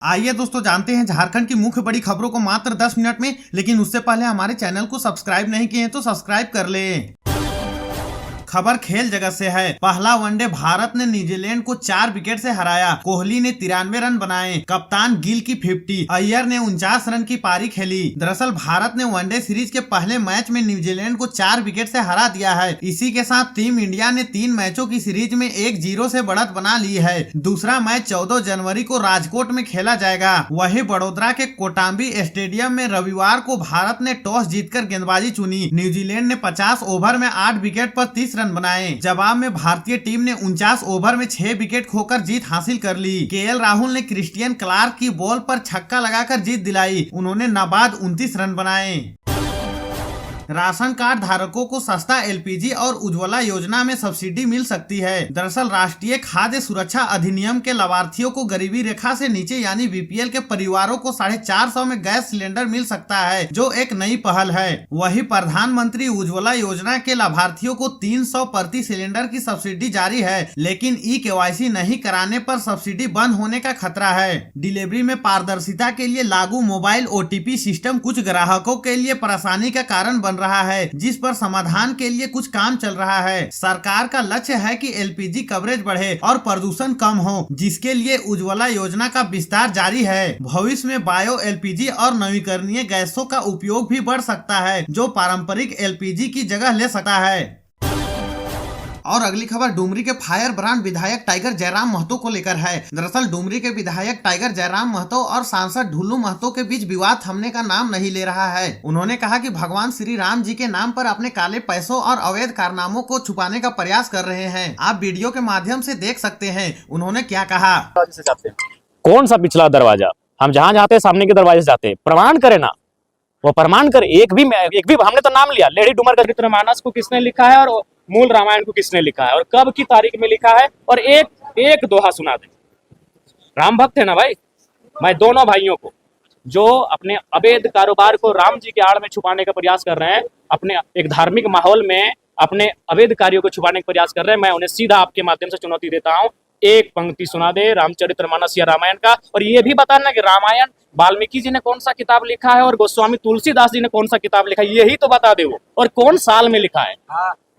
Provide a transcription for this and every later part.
आइए दोस्तों जानते हैं झारखंड की मुख्य बड़ी खबरों को मात्र 10 मिनट में। लेकिन उससे पहले हमारे चैनल को सब्सक्राइब नहीं किए हैं तो सब्सक्राइब कर लें। खबर खेल जगत से है। पहला वनडे भारत ने न्यूजीलैंड को 4 विकेट से हराया। कोहली ने 93 रन बनाए। कप्तान गिल की 50, अय्यर ने 49 रन की पारी खेली। दरअसल भारत ने वनडे सीरीज के पहले मैच में न्यूजीलैंड को 4 विकेट से हरा दिया है। इसी के साथ टीम इंडिया ने 3 मैचों की सीरीज में 1-0 से बढ़त बना ली है। दूसरा मैच 14 जनवरी को राजकोट में खेला जाएगा। वहीं बड़ोदरा के कोटाम्बी स्टेडियम में रविवार को भारत ने टॉस जीतकर गेंदबाजी चुनी। न्यूजीलैंड ने 50 ओवर में 8 विकेट पर 30 रन बनाए। जवाब में भारतीय टीम ने 49 ओवर में 6 विकेट खोकर जीत हासिल कर ली। केएल राहुल ने क्रिस्टियन क्लार्क की बॉल पर छक्का लगाकर जीत दिलाई। उन्होंने नाबाद 29 रन बनाए। राशन कार्ड धारकों को सस्ता एलपीजी और उज्ज्वला योजना में सब्सिडी मिल सकती है। दरअसल राष्ट्रीय खाद्य सुरक्षा अधिनियम के लाभार्थियों को गरीबी रेखा से नीचे यानी बीपीएल के परिवारों को 450 में गैस सिलेंडर मिल सकता है, जो एक नई पहल है। वहीं प्रधानमंत्री उज्ज्वला योजना के लाभार्थियों को 300 प्रति सिलेंडर की सब्सिडी जारी है, लेकिन ई-केवाईसी नहीं कराने पर सब्सिडी बंद होने का खतरा है। डिलीवरी में पारदर्शिता के लिए लागू मोबाइल ओटीपी सिस्टम कुछ ग्राहकों के लिए परेशानी का कारण बन रहा है, जिस पर समाधान के लिए कुछ काम चल रहा है। सरकार का लक्ष्य है कि एलपीजी कवरेज बढ़े और प्रदूषण कम हो, जिसके लिए उज्ज्वला योजना का विस्तार जारी है। भविष्य में बायो एलपीजी और नवीकरणीय गैसों का उपयोग भी बढ़ सकता है, जो पारंपरिक एलपीजी की जगह ले सकता है। और अगली खबर डुमरी के फायर ब्रांड विधायक टाइगर जयराम महतो को लेकर है। दरअसल डुमरी के विधायक टाइगर जयराम महतो और सांसद ढुल्लू महतो के बीच विवाद थमने का नाम नहीं ले रहा है। उन्होंने कहा कि भगवान श्री राम जी के नाम पर अपने काले पैसों और अवैध कारनामों को छुपाने का प्रयास कर रहे हैं। आप वीडियो के माध्यम से देख सकते हैं उन्होंने क्या कहा। कौन सा पिछला दरवाजा, हम जहाँ जाते हैं सामने के दरवाजे से जाते हैं। प्रमाण करे ना, वो प्रमाण करे। एक भी हमने तो नाम लिया। लेडी डुमर का चरित्रमानस को किसने लिखा है और मूल रामायण को किसने लिखा है और कब की तारीख में लिखा है, और एक दोहा सुना दे। राम भक्त है ना भाई। मैं दोनों भाइयों को जो अपने अवैध कारोबार को राम जी के आड़ में छुपाने का प्रयास कर रहे हैं, अपने एक धार्मिक माहौल में अपने अवैध कार्यों को छुपाने का प्रयास कर रहे हैं, मैं उन्हें सीधा आपके माध्यम से चुनौती देता हूँ। एक पंक्ति सुना दे रामचरितमानस या रामायण का, और ये भी बताना कि रामायण वाल्मीकि जी ने कौन सा किताब लिखा है और गोस्वामी तुलसीदास जी ने कौन सा किताब लिखा है, यही तो बता दे वो, और कौन साल में लिखा है,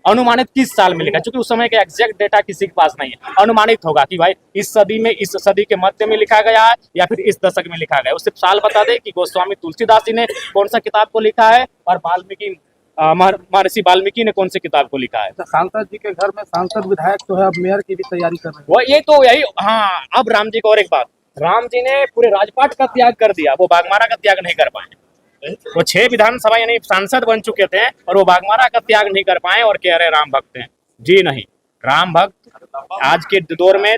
अनुमानित किस साल में लिखा है। क्योंकि उस समय का एग्जैक्ट डेटा किसी के पास नहीं है। अनुमानित होगा कि भाई इस सदी में, इस सदी के मध्य में लिखा गया है या फिर इस दशक में लिखा गया है। उससे साल बता दे कि गोस्वामी तुलसीदास जी ने कौन सा किताब को लिखा है और महर्षि वाल्मीकि ने कौन से किताब को लिखा है। तो सांसद जी के घर में सांसद विधायक तो है, अब मेयर की भी तैयारी कर रहे हैं। वो ये तो यही। हाँ, अब राम जी को और एक बात, राम जी ने पूरे राजपाट का त्याग कर दिया, वो बागमारा का त्याग नहीं कर पाए। वो 6 विधानसभा यानी सांसद बन चुके थे और वो बागमारा का त्याग नहीं कर पाए और कह रहे राम भक्त हैं। जी नहीं, राम भक्त आज के दौर में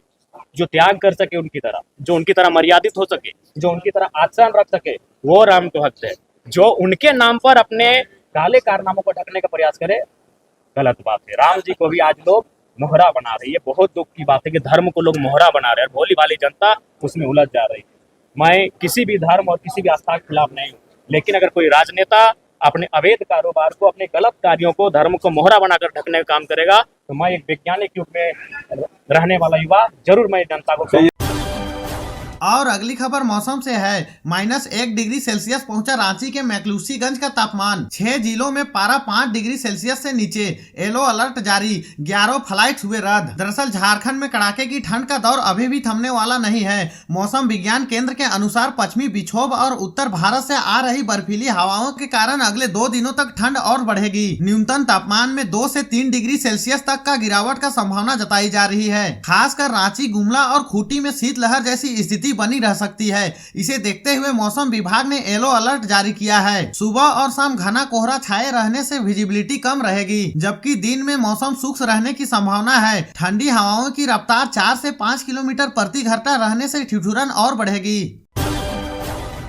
जो त्याग कर सके उनकी तरह, जो उनकी तरह मर्यादित हो सके, जो उनकी तरह आचरण रख सके, वो राम तो भक्त है। जो उनके नाम पर अपने काले कारनामों को ढकने का प्रयास करे, गलत बात है। राम जी को भी आज लोग मोहरा बना रही है। बहुत दुख की बात है कि धर्म को लोग मोहरा बना रहे हैं और भोली भाली जनता उसमें उलझ जा रही है। मैं किसी भी धर्म और किसी भी आस्था के खिलाफ नहीं हूँ, लेकिन अगर कोई राजनेता अपने अवैध कारोबार को, अपने गलत कार्यों को, धर्म को मोहरा बनाकर ढकने का काम करेगा, तो मैं एक वैज्ञानिक युग में रहने वाला युवा जरूर मैं जनता को। और अगली खबर मौसम से है। -1 डिग्री सेल्सियस पहुंचा रांची के मैकलूसीगंज का तापमान। 6 जिलों में पारा 5 डिग्री सेल्सियस से नीचे। येलो अलर्ट जारी, 11 फ्लाइट हुए रद्द। दरअसल झारखंड में कड़ाके की ठंड का दौर अभी भी थमने वाला नहीं है। मौसम विज्ञान केंद्र के अनुसार पश्चिमी विक्षोभ और उत्तर भारत से आ रही बर्फीली हवाओं के कारण अगले 2 दिनों तक ठंड और बढ़ेगी। न्यूनतम तापमान में 2 से 3 डिग्री सेल्सियस तक का गिरावट का संभावना जताई जा रही है। खासकर रांची, गुमला और खूंटी में शीतलहर जैसी स्थिति बनी रह सकती है। इसे देखते हुए मौसम विभाग ने येलो अलर्ट जारी किया है। सुबह और शाम घना कोहरा छाए रहने से विजिबिलिटी कम रहेगी, जबकि दिन में मौसम शुष्क रहने की संभावना है। ठंडी हवाओं की रफ्तार 4 से 5 किलोमीटर प्रति घंटा रहने से ठिठुरन और बढ़ेगी।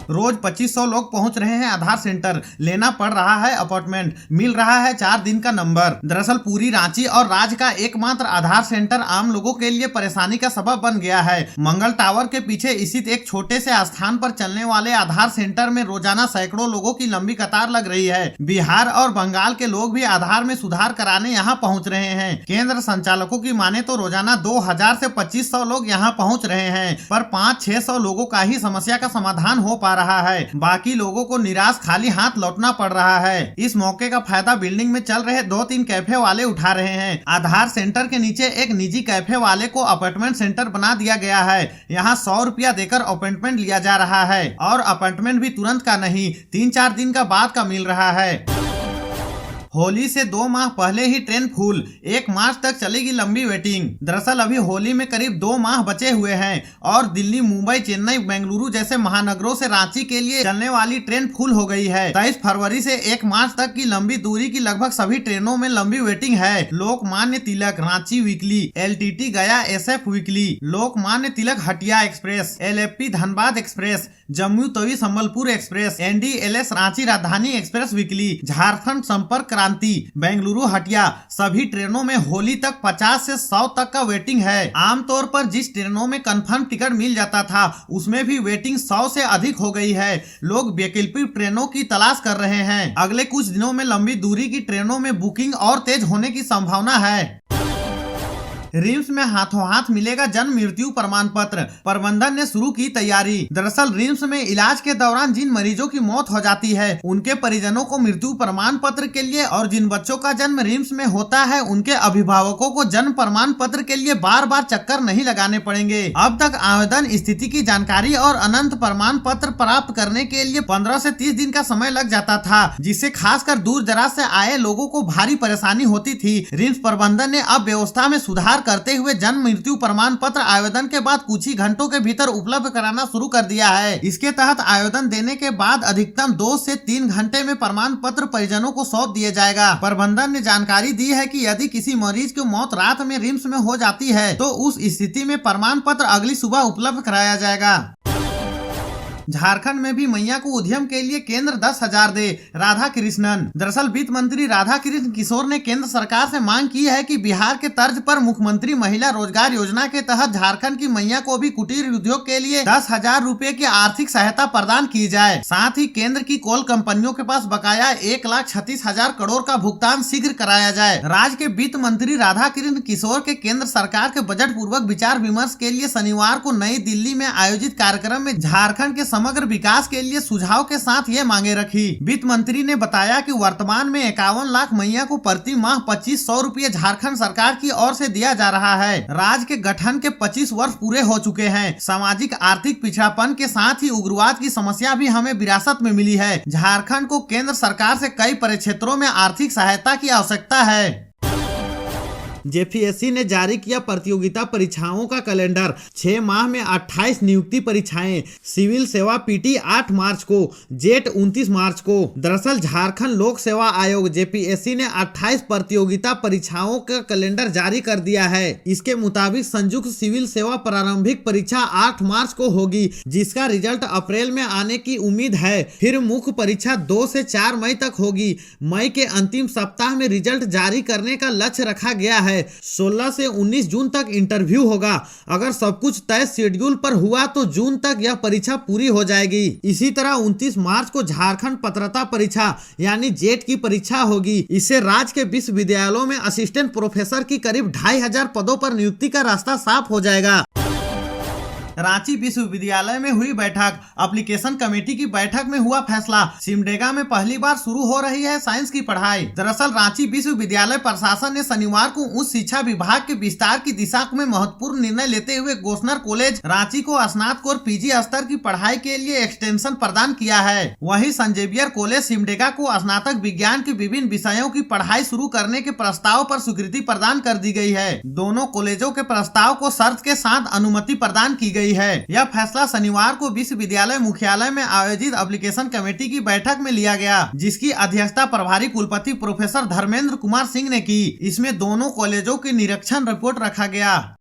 रोज 2500 लोग पहुंच रहे हैं आधार सेंटर, लेना पड़ रहा है अपॉइंटमेंट, मिल रहा है 4 दिन का नंबर। दरअसल पूरी रांची और राज्य का एकमात्र आधार सेंटर आम लोगों के लिए परेशानी का सबब बन गया है। मंगल टावर के पीछे स्थित एक छोटे से स्थान पर चलने वाले आधार सेंटर में रोजाना सैकड़ों लोगों की लंबी कतार लग रही है। बिहार और बंगाल के लोग भी आधार में सुधार कराने यहाँ पहुँच रहे हैं। केंद्र संचालकों की माने तो रोजाना 2000 से 2500 लोग यहाँ पहुँच रहे हैं, पर 500-600 लोगों का ही समस्या का समाधान हो पा रहा है। बाकी लोगों को निराश खाली हाथ लौटना पड़ रहा है। इस मौके का फायदा बिल्डिंग में चल रहे 2-3 कैफे वाले उठा रहे हैं। आधार सेंटर के नीचे एक निजी कैफे वाले को अपॉइंटमेंट सेंटर बना दिया गया है। यहाँ 100 रुपया देकर अपॉइंटमेंट लिया जा रहा है और अपॉइंटमेंट भी तुरंत का नहीं, 3-4 दिन का बाद का मिल रहा है। होली से 2 माह पहले ही ट्रेन फुल, 1 मार्च तक चलेगी लंबी वेटिंग। दरअसल अभी होली में करीब 2 माह बचे हुए हैं और दिल्ली, मुंबई, चेन्नई, बेंगलुरु जैसे महानगरों से रांची के लिए चलने वाली ट्रेन फुल हो गई है। 23 फरवरी से 1 मार्च तक की लंबी दूरी की लगभग सभी ट्रेनों में लंबी वेटिंग है। Lokmanya Tilak Ranchi weekly, LTT Gaya SF weekly, Lokmanya Tilak Hatia express, LFP Dhanbad express, Jammu Tawi Sambalpur express, NDLS Ranchi Rajdhani express weekly, Jharkhand संपर्क क्रांति, बेंगलुरु हटिया, सभी ट्रेनों में होली तक 50 से 100 तक का वेटिंग है। आमतौर पर जिस ट्रेनों में कंफर्म टिकट मिल जाता था उसमें भी वेटिंग 100 से अधिक हो गई है। लोग वैकल्पिक ट्रेनों की तलाश कर रहे हैं। अगले कुछ दिनों में लंबी दूरी की ट्रेनों में बुकिंग और तेज होने की संभावना है। रिम्स में हाथों हाथ मिलेगा जन्म मृत्यु प्रमाण पत्र, प्रबंधन ने शुरू की तैयारी। दरअसल रिम्स में इलाज के दौरान जिन मरीजों की मौत हो जाती है उनके परिजनों को मृत्यु प्रमाण पत्र के लिए और जिन बच्चों का जन्म रिम्स में होता है उनके अभिभावकों को जन्म प्रमाण पत्र के लिए बार बार चक्कर नहीं लगाने पड़ेंगे। अब तक आवेदन स्थिति की जानकारी और अनंत प्रमाण पत्र प्राप्त करने के लिए 15 से 30 दिन का समय लग जाता था, जिससे खासकर दूर दराज से आए लोगों को भारी परेशानी होती थी। रिम्स प्रबंधन ने अब व्यवस्था में सुधार करते हुए जन्म मृत्यु प्रमाण पत्र आवेदन के बाद कुछ ही घंटों के भीतर उपलब्ध कराना शुरू कर दिया है। इसके तहत आवेदन देने के बाद अधिकतम 2 से 3 घंटे में प्रमाण पत्र परिजनों को सौंप दिया जाएगा। प्रबंधन ने जानकारी दी है कि यदि किसी मरीज की मौत रात में रिम्स में हो जाती है तो उस स्थिति में प्रमाण पत्र अगली सुबह उपलब्ध कराया जाएगा। झारखंड में भी मैया को उद्यम के लिए केंद्र 10,000 दे, राधा कृष्णन। दरअसल वित्त मंत्री राधा कृष्ण किशोर ने केंद्र सरकार से मांग की है कि बिहार के तर्ज पर मुख्यमंत्री महिला रोजगार योजना के तहत झारखंड की मैया को भी कुटीर उद्योग के लिए 10,000 रुपए की आर्थिक सहायता प्रदान की जाए। साथ ही केंद्र की कोल कंपनियों के पास बकाया 1,36,000 करोड़ का भुगतान शीघ्र कराया जाए। राज्य के वित्त मंत्री राधा कृष्ण किशोर के केंद्र सरकार के बजट पूर्वक विचार विमर्श के लिए शनिवार को नई दिल्ली में आयोजित कार्यक्रम में झारखंड के समग्र विकास के लिए सुझाव के साथ ये मांगे रखी। वित्त मंत्री ने बताया कि वर्तमान में 51 लाख मैया को प्रति माह 2500 रुपये झारखंड सरकार की ओर से दिया जा रहा है। राज्य के गठन के 25 वर्ष पूरे हो चुके हैं। सामाजिक आर्थिक पिछड़ापन के साथ ही उग्रवाद की समस्या भी हमें विरासत में मिली है। झारखंड को केंद्र सरकार से कई परिक्षेत्रों में आर्थिक सहायता की आवश्यकता है। जेपीएससी ने जारी किया प्रतियोगिता परीक्षाओं का कैलेंडर। 6 माह में 28 नियुक्ति परीक्षाएं। सिविल सेवा पीटी 8 मार्च को, जेट 29 मार्च को। दरअसल झारखंड लोक सेवा आयोग जेपीएससी ने 28 प्रतियोगिता परीक्षाओं का कैलेंडर जारी कर दिया है। इसके मुताबिक संयुक्त सिविल सेवा प्रारंभिक परीक्षा 8 मार्च को होगी, जिसका रिजल्ट अप्रैल में आने की उम्मीद है। फिर मुख्य परीक्षा 2 से 4 मई तक होगी। मई के अंतिम सप्ताह में रिजल्ट जारी करने का लक्ष्य रखा गया है। 16 से 19 जून तक इंटरव्यू होगा। अगर सब कुछ तय शेड्यूल पर हुआ तो जून तक यह परीक्षा पूरी हो जाएगी। इसी तरह 29 मार्च को झारखंड पात्रता परीक्षा यानी जेट की परीक्षा होगी। इससे राज्य के विश्वविद्यालयों में असिस्टेंट प्रोफेसर की करीब 2,500 पदों पर नियुक्ति का रास्ता साफ हो जाएगा। रांची विश्वविद्यालय में हुई बैठक। एप्लीकेशन कमेटी की बैठक में हुआ फैसला, सिमडेगा में पहली बार शुरू हो रही है साइंस की पढ़ाई। दरअसल रांची विश्वविद्यालय प्रशासन ने शनिवार को उच्च शिक्षा विभाग के विस्तार की दिशा में महत्वपूर्ण निर्णय लेते हुए गोस्नर कॉलेज रांची को स्नातकोत्तर पीजी स्तर की पढ़ाई के लिए एक्सटेंशन प्रदान किया है। वहीं सेंट जेवियर कॉलेज सिमडेगा को स्नातक विज्ञान के विभिन्न विषयों की पढ़ाई शुरू करने के प्रस्ताव पर स्वीकृति प्रदान कर दी गई है। दोनों कॉलेजों के प्रस्ताव को शर्त के साथ अनुमति प्रदान की गई है। यह फैसला शनिवार को विश्वविद्यालय मुख्यालय में आयोजित एप्लीकेशन कमेटी की बैठक में लिया गया, जिसकी अध्यक्षता प्रभारी कुलपति प्रोफेसर धर्मेंद्र कुमार सिंह ने की। इसमें दोनों कॉलेजों की निरीक्षण रिपोर्ट रखा गया।